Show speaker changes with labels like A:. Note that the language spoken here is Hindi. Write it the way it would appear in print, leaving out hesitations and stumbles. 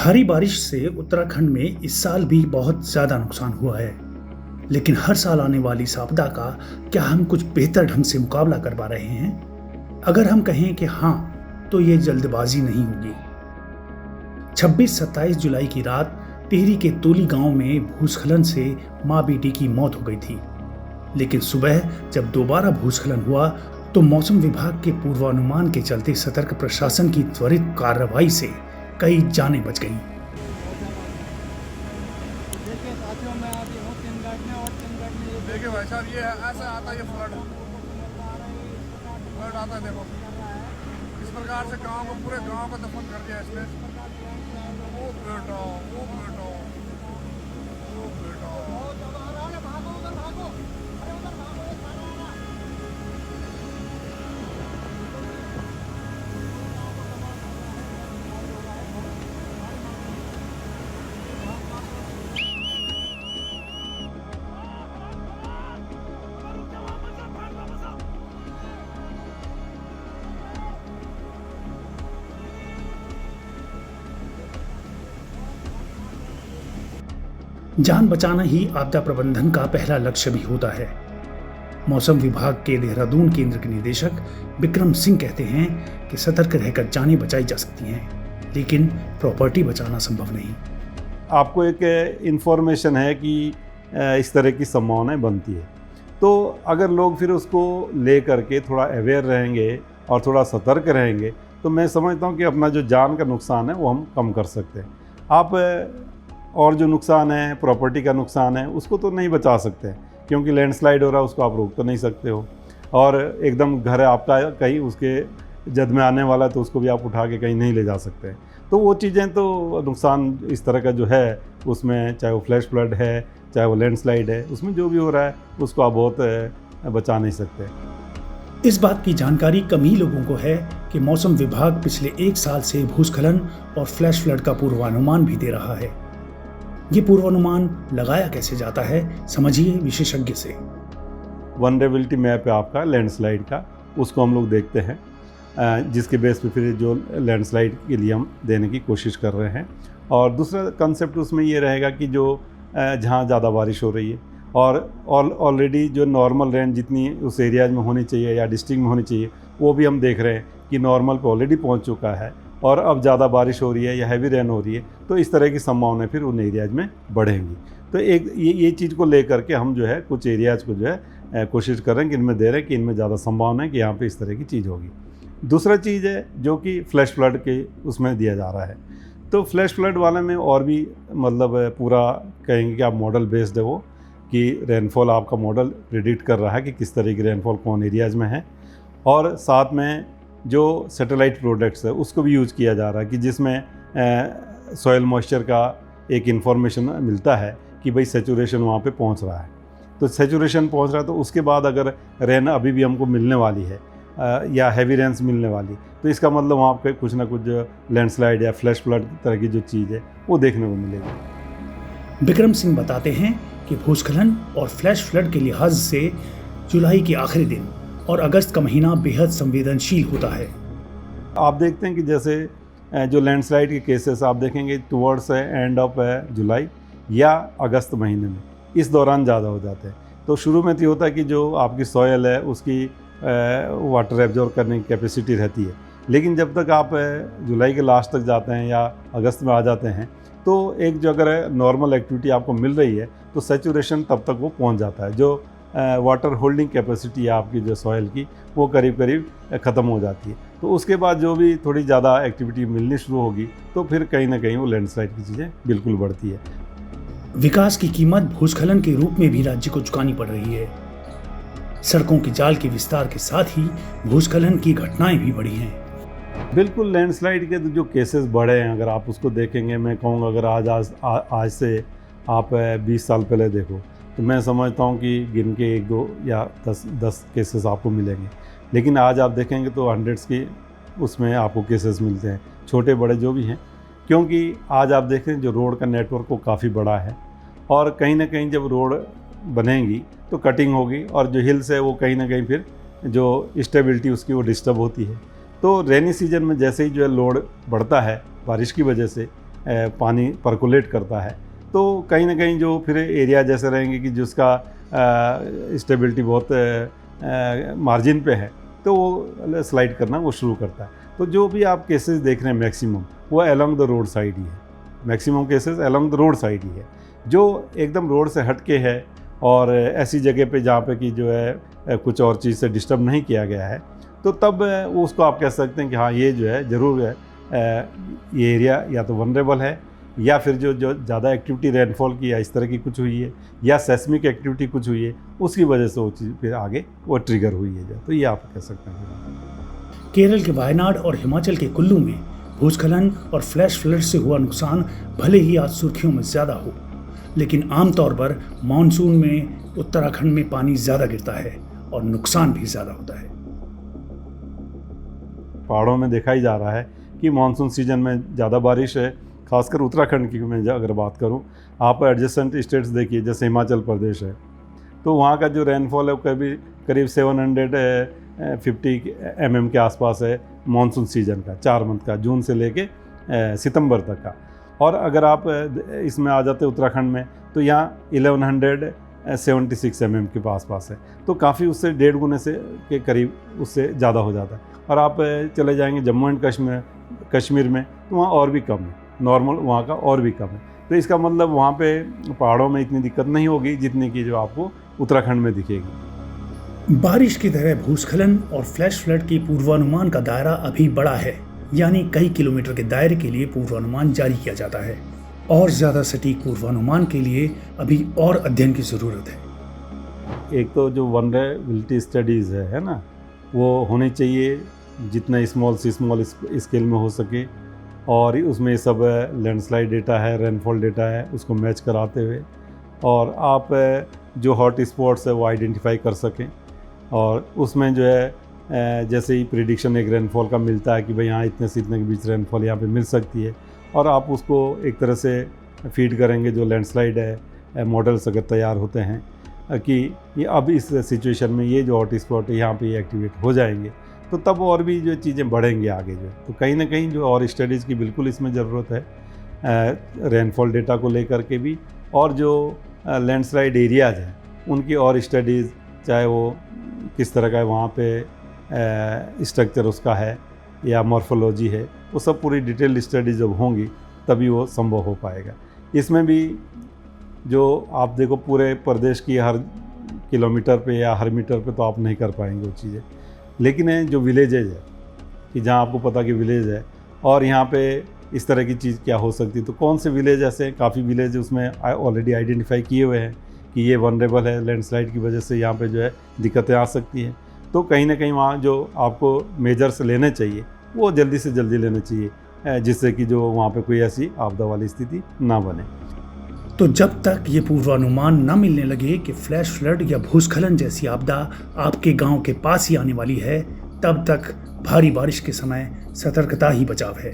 A: भारी बारिश से उत्तराखंड में इस साल भी बहुत ज़्यादा नुकसान हुआ है। लेकिन हर साल आने वाली इस आपदा का क्या हम कुछ बेहतर ढंग से मुकाबला कर पा रहे हैं? अगर हम कहें कि हाँ, तो ये जल्दबाजी नहीं होगी। 26-27 जुलाई की रात टिहरी के तोली गांव में भूस्खलन से मां बेटी की मौत हो गई थी। लेकिन सुबह जब दोबारा भूस्खलन हुआ तो मौसम विभाग के पूर्वानुमान के चलते सतर्क प्रशासन की त्वरित कार्रवाई से कई जानें बच गईं।
B: देखिए साथियों, मैं अभी हूँ 3 मिनट में और 3 मिनट में
C: देखिए भाई साहब, ये ऐसा आता है, ये फ्लड आता है। देखो इस प्रकार से गांव को, पूरे गांव को दफन कर दिया इसने। ओ बेटा, ओ बेटा, ओ बेटा।
A: जान बचाना ही आपदा प्रबंधन का पहला लक्ष्य भी होता है। मौसम विभाग के देहरादून केंद्र के निदेशक विक्रम सिंह कहते हैं कि सतर्क रहकर जानें बचाई जा सकती हैं, लेकिन प्रॉपर्टी बचाना संभव नहीं।
D: आपको एक इन्फॉर्मेशन है कि इस तरह की संभावनाएं बनती है, तो अगर लोग फिर उसको ले करके थोड़ा अवेयर रहेंगे और थोड़ा सतर्क रहेंगे, तो मैं समझता हूँ कि अपना जो जान का नुकसान है वो हम कम कर सकते हैं। आप और जो नुकसान है, प्रॉपर्टी का नुकसान है, उसको तो नहीं बचा सकते, क्योंकि लैंडस्लाइड हो रहा है, उसको आप रोक तो नहीं सकते हो। और एकदम घर है आपका कहीं उसके जद में आने वाला है, तो उसको भी आप उठा के कहीं नहीं ले जा सकते। तो वो चीज़ें, तो नुकसान इस तरह का जो है उसमें, चाहे वो फ्लैश फ्लड है, चाहे वो लैंडस्लाइड है, उसमें जो भी हो रहा है उसको आप बहुत बचा नहीं सकते।
A: इस बात की जानकारी कम ही लोगों को है कि मौसम विभाग पिछले 1 साल से भूस्खलन और फ्लैश फ्लड का पूर्वानुमान भी दे रहा है। ये पूर्वानुमान लगाया कैसे जाता है, समझिए विशेषज्ञ से।
D: वनरेबिलिटी मैप है आपका लैंडस्लाइड का, उसको हम लोग देखते हैं, जिसके बेस पे फिर जो लैंडस्लाइड के लिए हम देने की कोशिश कर रहे हैं। और दूसरा कंसेप्ट उसमें ये रहेगा कि जो जहाँ ज़्यादा बारिश हो रही है और ऑलरेडी जो नॉर्मल रेंज जितनी उस एरियाज में होनी चाहिए या डिस्ट्रिक्ट में होनी चाहिए, वो भी हम देख रहे हैं कि नॉर्मल पे ऑलरेडी पहुँच चुका है और अब ज़्यादा बारिश हो रही है या हैवी रेन हो रही है, तो इस तरह की संभावनाएं फिर उन एरियाज में बढ़ेंगी। तो एक ये चीज़ को लेकर के हम जो है कुछ एरियाज को जो है कोशिश कर रहे हैं कि इनमें दे रहे हैं कि इनमें ज़्यादा संभावना है कि यहाँ पे इस तरह की चीज़ होगी। दूसरा चीज़ है जो कि फ्लैश फ्लड के उसमें दिया जा रहा है। तो फ्लैश फ्लड वाले में और भी मतलब पूरा कहेंगे कि आप मॉडल बेस्ड है वो, कि रेनफॉल आपका मॉडल प्रिडिक्ट कर रहा है कि किस तरह की रेनफॉल कौन एरियाज़ में है, और साथ में जो सैटेलाइट प्रोडक्ट्स है उसको भी यूज़ किया जा रहा है कि जिसमें सॉइल मॉइस्चर का एक इन्फॉर्मेशन मिलता है कि भाई सैचुरेशन वहाँ पे पहुँच रहा है। तो सैचुरेशन पहुँच रहा है, तो उसके बाद अगर रेन अभी भी हमको मिलने वाली है या हैवी रेन्स मिलने वाली, तो इसका मतलब वहाँ पे कुछ ना कुछ लैंडस्लाइड या फ्लैश फ्लड तरह की जो चीज़ है वो देखने को मिलेगी।
A: विक्रम सिंह बताते हैं कि भूस्खलन और फ्लैश फ्लड के लिहाज से जुलाई के आखिरी दिन और अगस्त का महीना बेहद संवेदनशील होता है।
D: आप देखते हैं कि जैसे जो लैंडस्लाइड के केसेस आप देखेंगे टुवर्ड्स एंड ऑफ जुलाई या अगस्त महीने में, इस दौरान ज़्यादा हो जाते हैं। तो शुरू में तो होता है कि जो आपकी सॉयल है उसकी वाटर एब्जॉर्ब करने की कैपेसिटी रहती है, लेकिन जब तक आप जुलाई के लास्ट तक जाते हैं या अगस्त में आ जाते हैं, तो एक जो अगर नॉर्मल एक्टिविटी आपको मिल रही है, तो सैचुरेशन तब तक वो पहुँच जाता है। जो वाटर होल्डिंग कैपेसिटी है आपकी जो सॉइल की, वो करीब करीब ख़त्म हो जाती है। तो उसके बाद जो भी थोड़ी ज़्यादा एक्टिविटी मिलनी शुरू होगी, तो फिर कहीं ना कहीं वो लैंडस्लाइड की चीज़ें बिल्कुल बढ़ती है।
A: विकास की कीमत भूस्खलन के रूप में भी राज्य को चुकानी पड़ रही है। सड़कों के जाल के विस्तार के साथ ही भूस्खलन की घटनाएं भी बढ़ी हैं।
D: बिल्कुल, लैंडस्लाइड के जो केसेस बढ़े हैं, अगर आप उसको देखेंगे, मैं कहूँगा अगर आज से आप 20 साल पहले देखो, तो मैं समझता हूँ कि गिन के 1-2 या 10 केसेस आपको मिलेंगे। लेकिन आज आप देखेंगे तो हंड्रेड्स की उसमें आपको केसेस मिलते हैं, छोटे बड़े जो भी हैं, क्योंकि आज आप देखें जो रोड का नेटवर्क वो काफ़ी बड़ा है, और कहीं ना कहीं जब रोड बनेगी तो कटिंग होगी, और जो हिल्स है वो कहीं ना कहीं फिर जो स्टेबिलिटी उसकी वो डिस्टर्ब होती है। तो रेनी सीजन में जैसे ही जो है लोड बढ़ता है बारिश की वजह से, पानी परकोलेट करता है, तो कहीं ना कहीं जो फिर एरिया जैसे रहेंगे कि जिसका स्टेबिलिटी बहुत मार्जिन पे है, तो वो स्लाइड करना वो शुरू करता है। तो जो भी आप केसेस देख रहे हैं मैक्सिमम वो अलोंग द रोड साइड ही है, maximum cases along the road side ही है। जो एकदम रोड से हट के है और ऐसी जगह पे जहाँ पे कि जो है कुछ और चीज़ से डिस्टर्ब नहीं किया गया है, तो तब वो उसको आप कह सकते हैं कि हाँ ये जो है ज़रूर है ये एरिया या तो वनरेबल है, या फिर जो ज़्यादा एक्टिविटी रेनफॉल की या इस तरह की कुछ हुई है, या सेस्मिक एक्टिविटी कुछ हुई है, उसकी वजह से वो चीज़ फिर आगे वो ट्रिगर हुई है। तो ये आप कह सकते हैं।
A: केरल के वायनाड और हिमाचल के कुल्लू में भूस्खलन और फ्लैश फ्लड से हुआ नुकसान भले ही आज सुर्खियों में ज़्यादा हो, लेकिन आमतौर पर मानसून में उत्तराखंड में पानी ज़्यादा गिरता है और नुकसान भी ज़्यादा होता है।
D: पहाड़ों में देखा ही जा रहा है कि मानसून सीजन में ज़्यादा बारिश है, खासकर उत्तराखंड की मैं अगर बात करूं, आप एडजेसेंट स्टेट्स देखिए जैसे हिमाचल प्रदेश है, तो वहाँ का जो रेनफॉल है वो करीब 750 mm के आसपास है मानसून सीजन का, 4 मंथ का, जून से लेके सितंबर तक का। और अगर आप इसमें आ जाते उत्तराखंड में, तो यहाँ 1176 mm के आसपास है, तो काफ़ी उससे 1.5 गुने से के करीब उससे ज़्यादा हो जाता है। और आप चले जाएंगे जम्मू एंड कश्मीर में, तो वहाँ और भी कम है, नॉर्मल वहाँ का और भी कम है। तो इसका मतलब वहाँ पे पहाड़ों में इतनी दिक्कत नहीं होगी जितनी की जो आपको उत्तराखंड में दिखेगी।
A: बारिश की तरह भूस्खलन और फ्लैश फ्लड की पूर्वानुमान का दायरा अभी बड़ा है, यानी कई किलोमीटर के दायरे के लिए पूर्वानुमान जारी किया जाता है, और ज़्यादा सटीक पूर्वानुमान के लिए अभी और अध्ययन की ज़रूरत है।
D: एक तो जो वनरेबिलिटी स्टडीज़ है ना, वो होनी चाहिए जितना स्मॉल से स्मॉल स्केल में हो सके, और उसमें सब लैंडस्लाइड डेटा है, रेनफॉल डेटा है, उसको मैच कराते हुए, और आप जो हॉट स्पॉट्स है वो आइडेंटिफाई कर सकें। और उसमें जो है जैसे ही प्रिडिक्शन एक रेनफॉल का मिलता है कि भाई यहाँ इतने से इतने के बीच रेनफॉल यहाँ पे मिल सकती है, और आप उसको एक तरह से फीड करेंगे जो लैंडस्लाइड है मॉडल्स अगर तैयार होते हैं कि ये अब इस सिचुएशन में ये जो हॉट स्पॉट है यहाँ पे ये एक्टिवेट हो जाएंगे, तो तब और भी जो चीज़ें बढ़ेंगी आगे जो। तो कहीं ना कहीं जो और स्टडीज़ की बिल्कुल इसमें ज़रूरत है, रेनफॉल डेटा को लेकर के भी, और जो लैंडस्लाइड एरियाज़ हैं उनकी और स्टडीज़, चाहे वो किस तरह का है वहाँ पे स्ट्रक्चर उसका है या मॉर्फोलॉजी है, वो सब पूरी डिटेल स्टडी जब होंगी तभी वो संभव हो पाएगा। इसमें भी जो आप देखो पूरे प्रदेश की हर किलोमीटर पे या हर मीटर पे तो आप नहीं कर पाएंगे वो चीज़ें, लेकिन जो विलेजेज है कि जहाँ आपको पता कि विलेज है और यहाँ पे इस तरह की चीज़ क्या हो सकती है, तो कौन से विलेज ऐसे हैं, काफ़ी विलेज उसमें ऑलरेडी आइडेंटिफाई किए हुए हैं कि ये वनरेबल है, लैंडस्लाइड की वजह से यहाँ पे जो है दिक्कतें आ सकती हैं। तो कहीं ना कहीं वहाँ जो आपको मेजर्स लेने चाहिए वो जल्दी से जल्दी लेने चाहिए, जिससे कि जो वहाँ पे कोई ऐसी आपदा वाली स्थिति ना बने।
A: तो जब तक ये पूर्वानुमान न मिलने लगे कि फ्लैश फ्लड या भूस्खलन जैसी आपदा आपके गांव के पास ही आने वाली है, तब तक भारी बारिश के समय सतर्कता ही बचाव है।